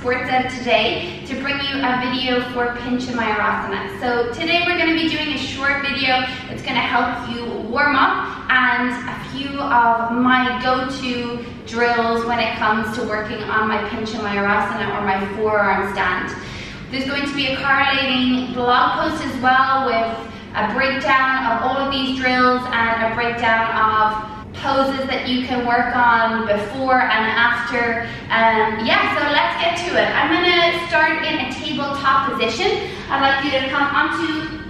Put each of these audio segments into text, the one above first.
sports ed today to bring you a video for Pincha Mayurasana. So today we're going to be doing a short video that's going to help you warm up and a few of my go-to drills when it comes to working on my Pincha Mayurasana or my forearm stand. There's going to be a correlating blog post as well with a breakdown of all of these drills and a breakdown of poses that you can work on before and after. Yeah, so let's get to it. I'm going to start in a tabletop position. I'd like you to come onto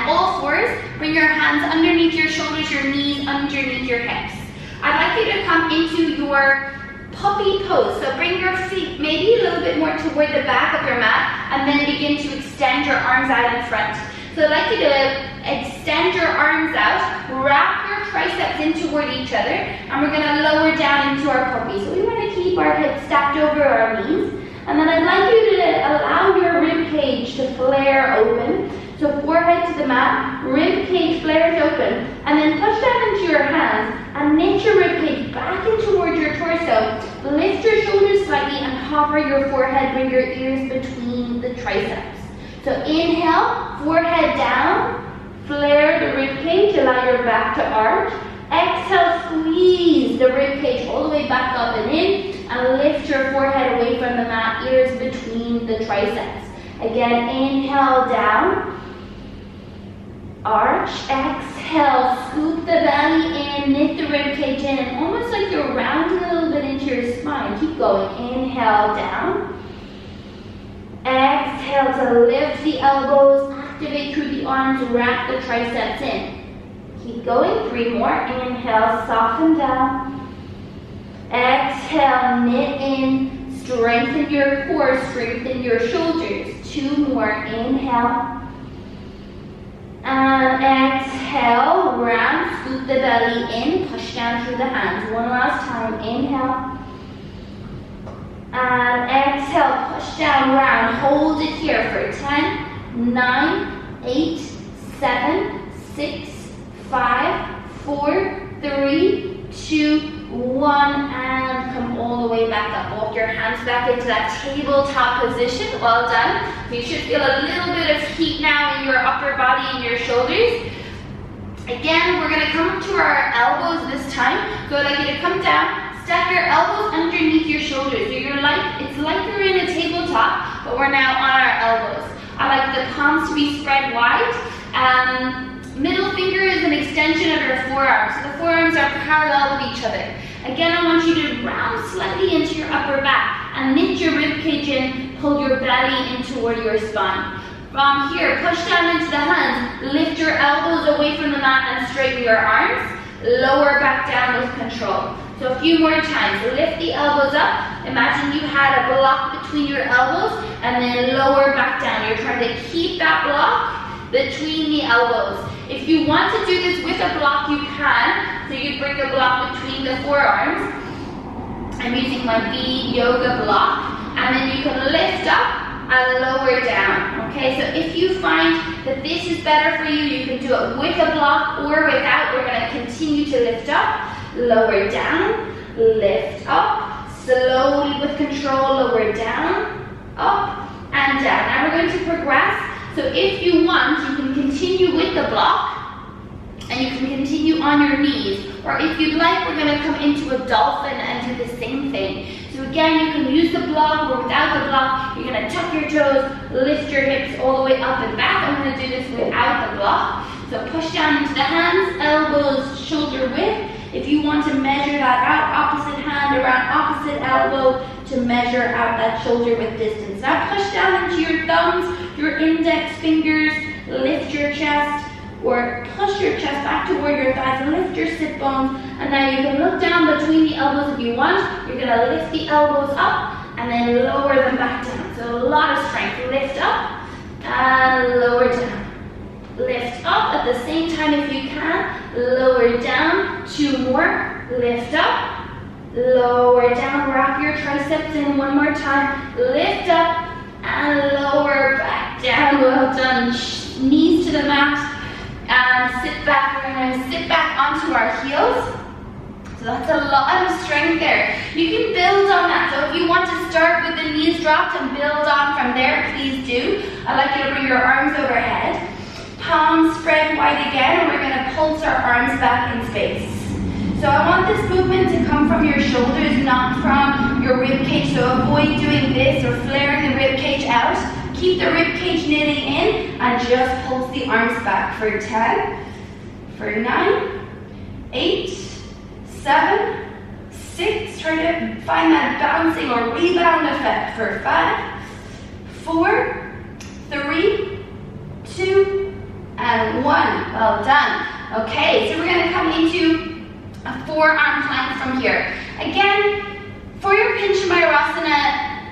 all fours, bring your hands underneath your shoulders, your knees underneath your hips. I'd like you to come into your puppy pose. So bring your feet maybe a little bit more toward the back of your mat and then begin to extend your arms out in front. So I'd like you to extend your arms out, wrap your triceps in toward each other, and we're going to lower down into our puppy. So we want to keep our hips stacked over our knees. And then I'd like you to allow your rib cage to flare open. So forehead to the mat, rib cage flares open, and then push down into your hands and knit your rib cage back in towards your torso. Lift your shoulders slightly and hover your forehead, bring your ears between the triceps. So inhale, forehead down, flare the rib cage, allow your back to arch. Exhale, squeeze the rib cage all the way back up and in, and lift your forehead away from the mat, ears between the triceps. Again, inhale down, arch, exhale, scoop the belly in, knit the rib cage in, and almost like you're rounding a little bit into your spine. Keep going, inhale down. Exhale to lift the elbows, activate through the arms, wrap the triceps in. Keep going, 3 more. Inhale, soften down. Exhale, knit in, strengthen your core, strengthen your shoulders. 2 more, inhale. And exhale, round, scoop the belly in, push down through the hands. One last time, inhale. And exhale, push down, round, hold it here for 10, 9, 8, 7, 6, 5, 4, 3, 2, 1, and come all the way back up. Walk your hands back into that tabletop position. Well done. You should feel a little bit of heat now in your upper body and your shoulders. Again, we're going to come up to our elbows this time. So I'd like you to come down. Stack your elbows underneath your shoulders. So it's like you're in a tabletop, but we're now on our elbows. I like the palms to be spread wide. Middle finger is an extension of your forearms. So the forearms are parallel with each other. Again, I want you to round slightly into your upper back and knit your rib cage in, pull your belly in toward your spine. From here, push down into the hands, lift your elbows away from the mat and straighten your arms. Lower back down with control. So a few more times. Lift the elbows up. Imagine you had a block between your elbows and then lower back down. You're trying to keep that block between the elbows. If you want to do this with a block, you can. So you bring a block between the forearms. I'm using my Midi yoga block. And then you can lift up and lower down. Okay, so if you find that this is better for you, you can do it with a block or without. We're going to continue to lift up. Lower down, lift up, slowly with control, lower down, up and down. Now we're going to progress. So if you want, you can continue with the block and you can continue on your knees. Or if you'd like, we're going to come into a dolphin and do the same thing. So again, you can use the block or without the block. You're going to tuck your toes, lift your hips all the way up and back. I'm going to do this without the block. So push down into the hands, elbows, shoulder width. If you want to measure that out, opposite hand around opposite elbow to measure out that shoulder width distance. Now push down into your thumbs, your index fingers, lift your chest, or push your chest back toward your thighs and lift your sit bones. And now you can look down between the elbows if you want. You're going to lift the elbows up and then lower them back down. So a lot of strength. Lift up and lower down. Lift up at the same time if you can. Lower down. 2 more. Lift up. Lower down. Wrap your triceps in 1 more time. Lift up and lower back down. Well done. Knees to the mat. And sit back. We're going to sit back onto our heels. So So that's a lot of strength there. You can build on that. So if you want to start with the knees dropped and build on from there, please do. I'd like you to bring your arms overhead. Palms spread wide again, and we're going to pulse our arms back in space. So I want this movement to come from your shoulders, not from your rib cage. So avoid doing this or flaring the rib cage out. Keep the rib cage knitting in and just pulse the arms back for 10, for 9, 8, 7, 6. Try to find that bouncing or rebound effect for 5, 4, 3, 2, and 1. Well done. Okay, so we're going to come into a forearm plank from here. Again, for your Pincha Mayurasana,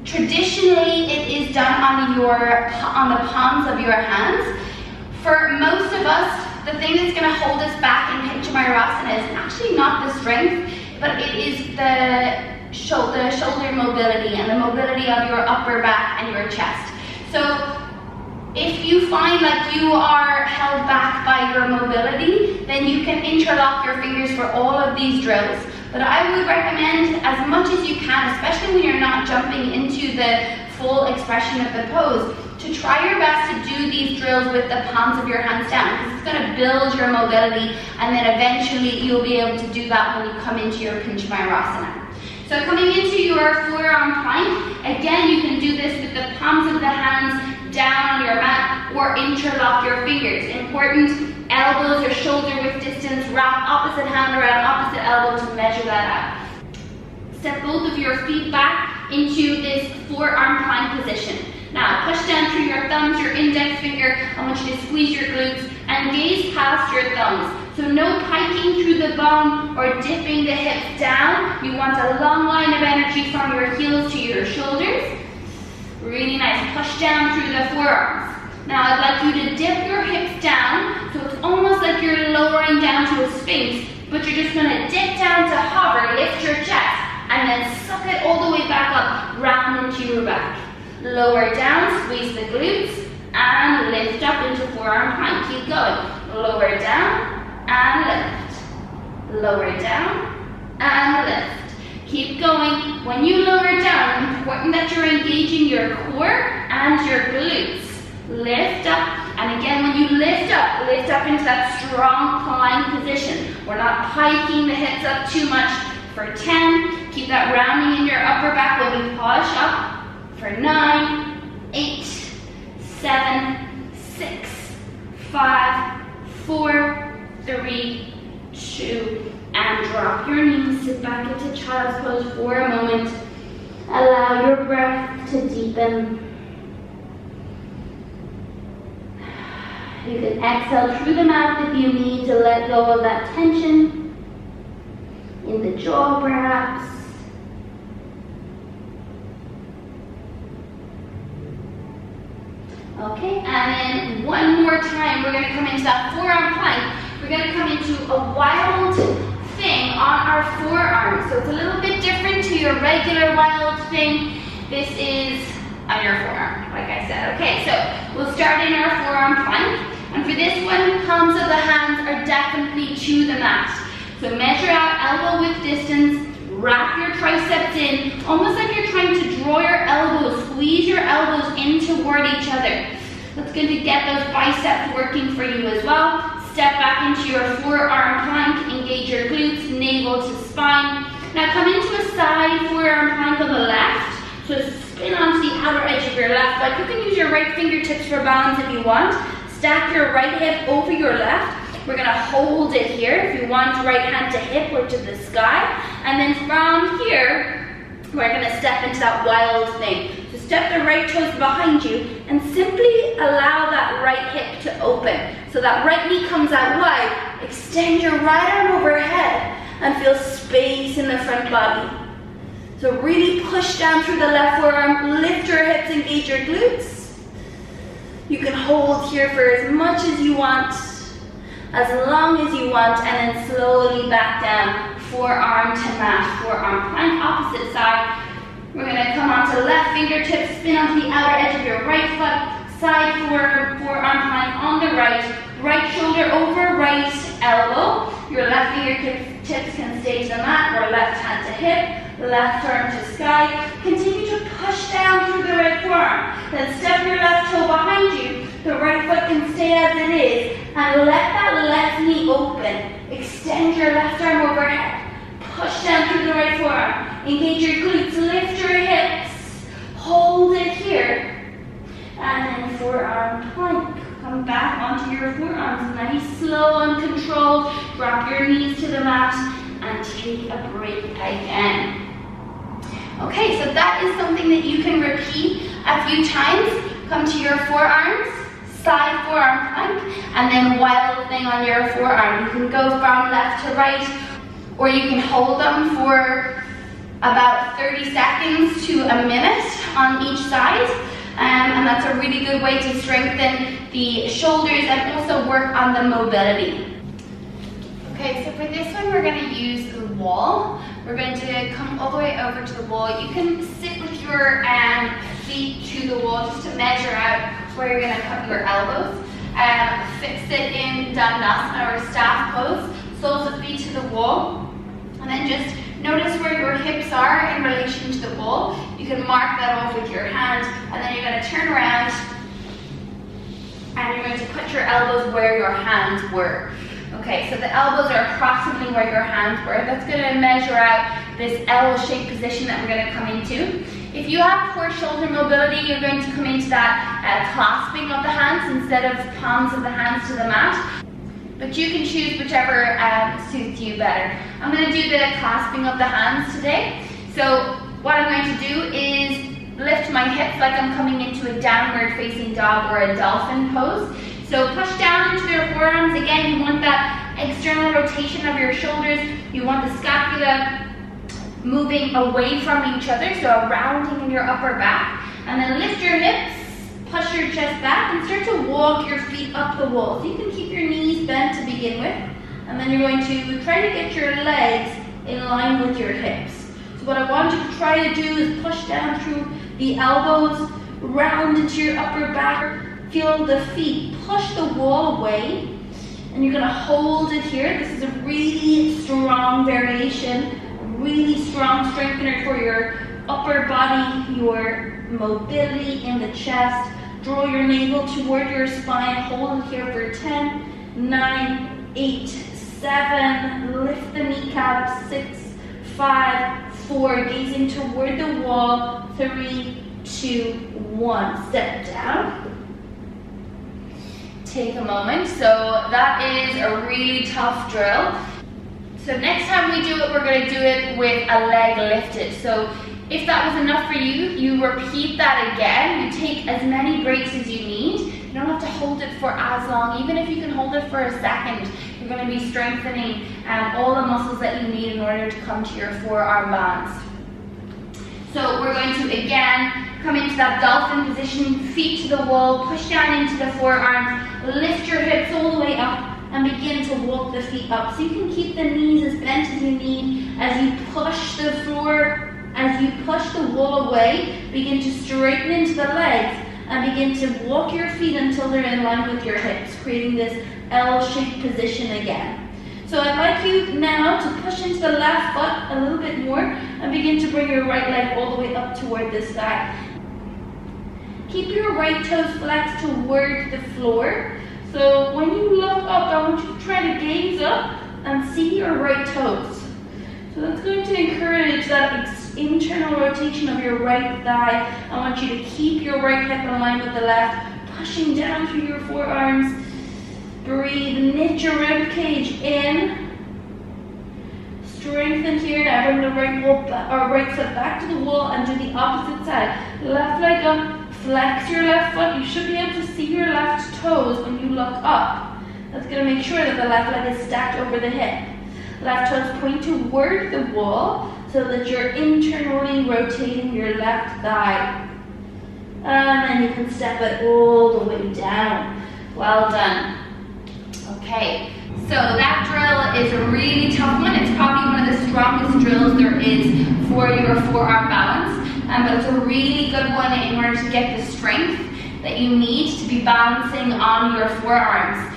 traditionally it is done on the palms of your hands. For most of us, the thing that's going to hold us back in Pincha Mayurasana is actually not the strength, but it is the shoulder mobility and the mobility of your upper back and your chest. So if you find like you are held back by your mobility, then you can interlock your fingers for all of these drills. But I would recommend as much as you can, especially when you're not jumping into the full expression of the pose, to try your best to do these drills with the palms of your hands down, because it's going to build your mobility, and then eventually you'll be able to do that when you come into your Pincha Mayurasana. So coming into your forearm plank, again you can do this with the palms of the hands down on your mat or interlock your fingers. Important, elbows or shoulder width distance, wrap opposite hand around opposite elbow to measure that out. Step both of your feet back into this forearm plank position. Now push down through your thumbs, your index finger. I want you to squeeze your glutes and gaze past your thumbs. So no piking through the bum or dipping the hips down. You want a long line of energy from your heels to your shoulders. Really nice. Push down through the forearms. Now I'd like you to dip your hips down, so it's almost like you're lowering down to a sphinx, but you're just going to dip down to hover, lift your chest, and then suck it all the way back up, round into your back. Lower down, squeeze the glutes, and lift up into forearm plank. Keep going. Lower down, and lift. Lower down, and lift. Keep going. When you lower down, it's important that you're engaging your core and your glutes. Lift up, and again when you lift up into that strong plank position. We're not piking the hips up too much. For 10, keep that rounding in your upper back when we push up. For 9, 8, 7, 6, 5, 4, 3, 2, and drop your knees. Sit back into child's pose for a moment. Allow your breath to deepen. You can exhale through the mouth if you need to let go of that tension in the jaw perhaps. Okay, and then one more time we're going to come into that forearm plank. We're going to come into a wild thing on our forearm. So it's a little bit different to your regular wild thing. This is on your forearm, like I said. Okay, so we'll start in our forearm plank. And for this one, palms of the hands are definitely to the mat. So measure out elbow width distance, wrap your triceps in, almost like you're trying to draw your elbows, squeeze your elbows in toward each other. That's going to get those biceps working for you as well. Step back into your forearm plank, engage your glutes, navel to spine. Now come into a side forearm plank on the left. So spin onto the outer edge of your left leg. You can use your right fingertips for balance if you want. Stack your right hip over your left. We're going to hold it here. If you want, right hand to hip or to the sky. And then from here, we're going to step into that wild thing. So step the right toes behind you and simply allow that right hip to open. So that right knee comes out wide. Extend your right arm overhead and feel space in the front body. So really push down through the left forearm, lift your hips, engage your glutes. You can hold here for as much as you want, as long as you want, and then slowly back down, forearm to mat, forearm plank, opposite side. We're going to come onto left fingertips, spin onto the outer edge of your right foot, side forearm plank on the right. right shoulder over right elbow. Your left fingertips can stay to the mat, or left hand to hip, left arm to sky. Continue to push down through the right forearm. Then step your left toe behind you. The right foot can stay as it is, and let that left knee open. Extend your left arm overhead. Push down through the right forearm. Engage your glutes, lift your hips. Hold it here. And then forearm plank. Come back onto your forearms. Nice, slow and controlled. Drop your knees to the mat and take a break again. Okay, so that is something that you can repeat a few times. Come to your forearms, side forearm plank, and then wild thing on your forearm. You can go from left to right, or you can hold them for about 30 seconds to a minute on each side. And that's a really good way to strengthen the shoulders and also work on the mobility. Okay, so for this one, we're going to use the wall. We're going to come all the way over to the wall. You can sit with your feet to the wall just to measure out where you're going to cut your elbows. Fix it in Dandasana or staff pose, soles of feet to the wall. And then just notice where your hips are in relation to the wall. You can mark that off with your hand, and then you're going to turn around and you're going to put your elbows where your hands were. Okay, so the elbows are approximately where your hands were. That's going to measure out this L-shaped position that we're going to come into. If you have poor shoulder mobility, you're going to come into that clasping of the hands instead of palms of the hands to the mat. But you can choose whichever suits you better. I'm going to do the clasping of the hands today. So what I'm going to do is lift my hips like I'm coming into a downward facing dog or a dolphin pose. So push down into your forearms. Again, you want that external rotation of your shoulders. You want the scapula moving away from each other, so a rounding in your upper back. And then lift your hips, push your chest back, and start to walk your feet up the wall. So you can keep your knees bent to begin with. And then you're going to try to get your legs in line with your hips. So what I want you to try to do is push down through the elbows, round into your upper back. Feel the feet push the wall away, and you're going to hold it here. This is a really strong variation, really strong strengthener for your upper body, your mobility in the chest. Draw your navel toward your spine. Hold it here for 10, 9, 8, 7. Lift the kneecaps. 6, 5, 4. Gazing toward the wall. 3, 2, 1. Step down. Take a moment. So that is a really tough drill. So next time we do it, we're going to do it with a leg lifted. So if that was enough for you, you repeat that again. You take as many breaks as you need. You don't have to hold it for as long. Even if you can hold it for a second, you're going to be strengthening all the muscles that you need in order to come to your forearm bands. So we're going to again come into that dolphin position, feet to the wall, push down into the forearms, lift your hips all the way up, and begin to walk the feet up. So you can keep the knees as bent as you need as you push the floor, as you push the wall away. Begin to straighten into the legs and begin to walk your feet until they're in line with your hips, creating this L-shaped position again. So I'd like you now to push into the left foot a little bit more and begin to bring your right leg all the way up toward the sky. Keep your right toes flexed toward the floor. So when you look up, I want you to try to gaze up and see your right toes. So that's going to encourage that internal rotation of your right thigh. I want you to keep your right hip in line with the left, pushing down through your forearms. Breathe, knit your rib cage in. Strengthen here. Now bring the right foot back to the wall and do the opposite side. Left leg up, flex your left foot. You should be able to see your left toes when you look up. That's going to make sure that the left leg is stacked over the hip. Left toes point toward the wall so that you're internally rotating your left thigh. And then you can step it all the way down. Well done. Okay, so that drill is a really tough one. It's probably one of the strongest drills there is for your forearm balance, but it's a really good one in order to get the strength that you need to be balancing on your forearms.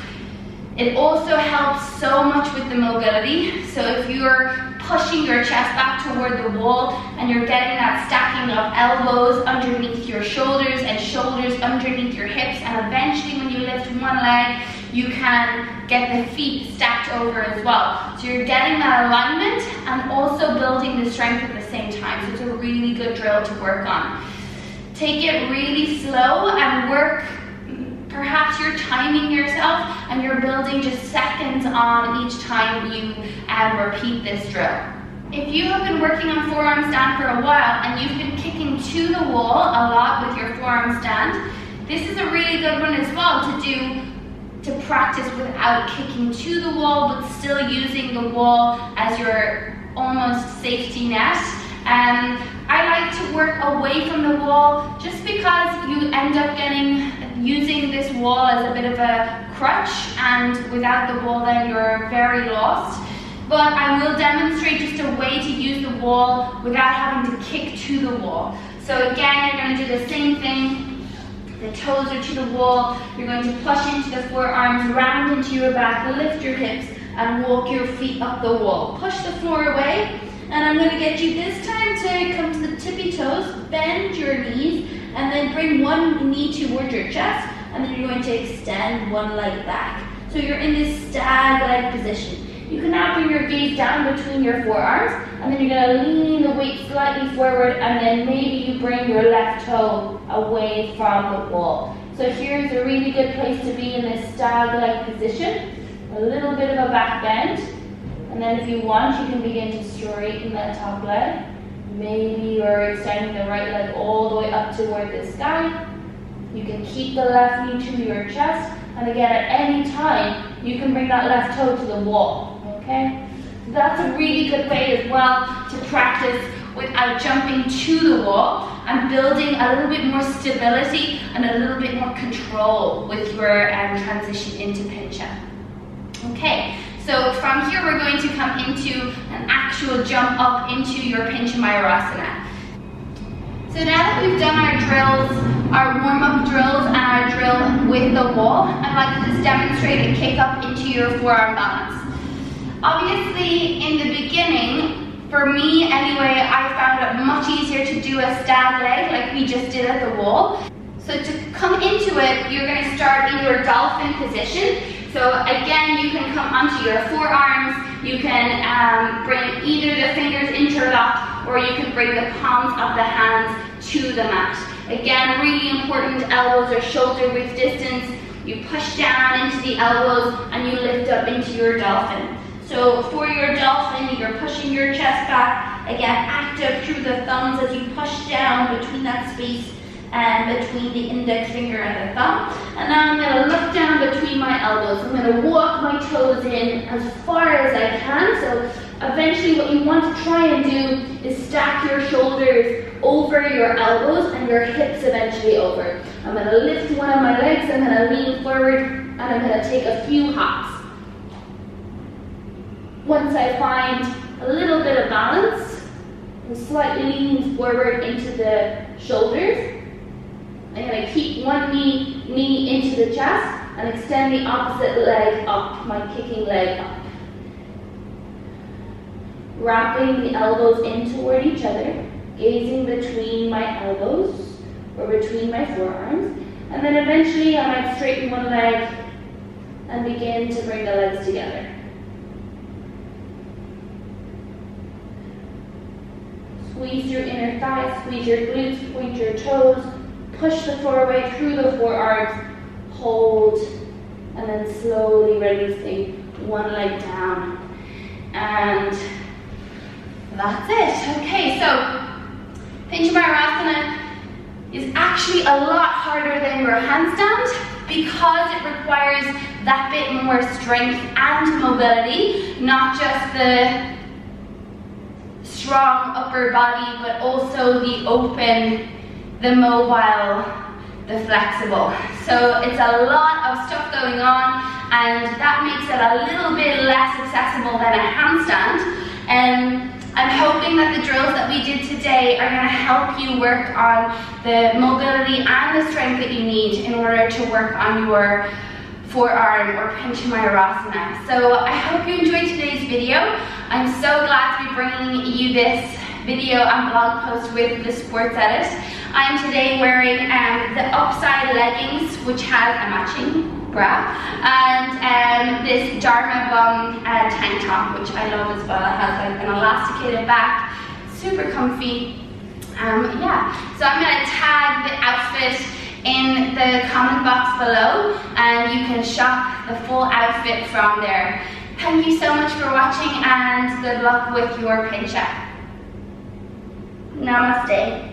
It also helps so much with the mobility. So if you're pushing your chest back toward the wall and you're getting that stacking of elbows underneath your shoulders and shoulders underneath your hips, and eventually when you lift one leg, you can get the feet stacked over as well. So you're getting that alignment and also building the strength at the same time. So it's a really good drill to work on. Take it really slow and work. Perhaps you're timing yourself and you're building just seconds on each time you repeat this drill. If you have been working on forearm stand for a while and you've been kicking to the wall a lot with your forearm stand, this is a really good one as well to do, to practice without kicking to the wall but still using the wall as your almost safety net. I like to work away from the wall just because you end up using this wall as a bit of a crutch, and without the wall then you're very lost. But I will demonstrate just a way to use the wall without having to kick to the wall. So again, you're going to do the same thing. The toes are to the wall. You're going to push into the forearms, round into your back, lift your hips, and walk your feet up the wall. Push the floor away. And I'm going to get you this time to come to the tippy toes, bend your knees, and then bring one knee towards your chest, and then you're going to extend one leg back. So you're in this stag-leg position. You can now bring your gaze down between your forearms, and then you're going to lean the weight slightly forward, and then maybe you bring your left toe away from the wall. So here's a really good place to be in this stag-leg position. A little bit of a back bend. And then if you want, you can begin to straighten that top leg. Maybe you're extending the right leg all the way up toward the sky. You can keep the left knee to your chest. And again, at any time, you can bring that left toe to the wall, okay? So that's a really good way as well to practice without jumping to the wall and building a little bit more stability and a little bit more control with your transition into Pincha. Okay. So from here we're going to come into an actual jump up into your Pincha Mayurasana. So now that we've done our drills, our warm-up drills and our drill with the wall, I'd like to just demonstrate a kick up into your forearm balance. Obviously in the beginning, for me anyway, I found it much easier to do a stag leg like we just did at the wall. So to come into it, you're going to start in your dolphin position. So again, you can come onto your forearms, you can bring either the fingers interlocked, or you can bring the palms of the hands to the mat. Again, really important, elbows or shoulder width distance. You push down into the elbows and you lift up into your dolphin. So for your dolphin, you're pushing your chest back, again active through the thumbs as you push down between that space and between the index finger and the thumb. And now I'm going to look down between my elbows. I'm going to walk my toes in as far as I can. So eventually what you want to try and do is stack your shoulders over your elbows and your hips eventually over. I'm going to lift one of my legs, I'm going to lean forward, and I'm going to take a few hops. Once I find a little bit of balance, and slightly lean forward into the shoulders, I'm going to keep one knee into the chest and extend the opposite leg up, my kicking leg up. Wrapping the elbows in toward each other, gazing between my elbows or between my forearms, and then eventually I might straighten one leg and begin to bring the legs together. Squeeze your inner thighs, squeeze your glutes, point your toes. Push the floor away through the forearms, hold, and then slowly releasing one leg down. And that's it. Okay, so Pincha Mayurasana is actually a lot harder than your handstand because it requires that bit more strength and mobility, not just the strong upper body, but also the open, the mobile, the flexible. So it's a lot of stuff going on, and that makes it a little bit less accessible than a handstand. And I'm hoping that the drills that we did today are going to help you work on the mobility and the strength that you need in order to work on your forearm or Pincha Mayurasana. So I hope you enjoyed today's video. I'm so glad to be bringing you this video and blog post with the sports edit. I'm today wearing the upside leggings, which has a matching bra, and this Dharma Bum tank top, which I love as well. It has like an elasticated back, super comfy. Yeah, so I'm going to tag the outfit in the comment box below, and you can shop the full outfit from there. Thank you so much for watching, and good luck with your pincha. Namaste.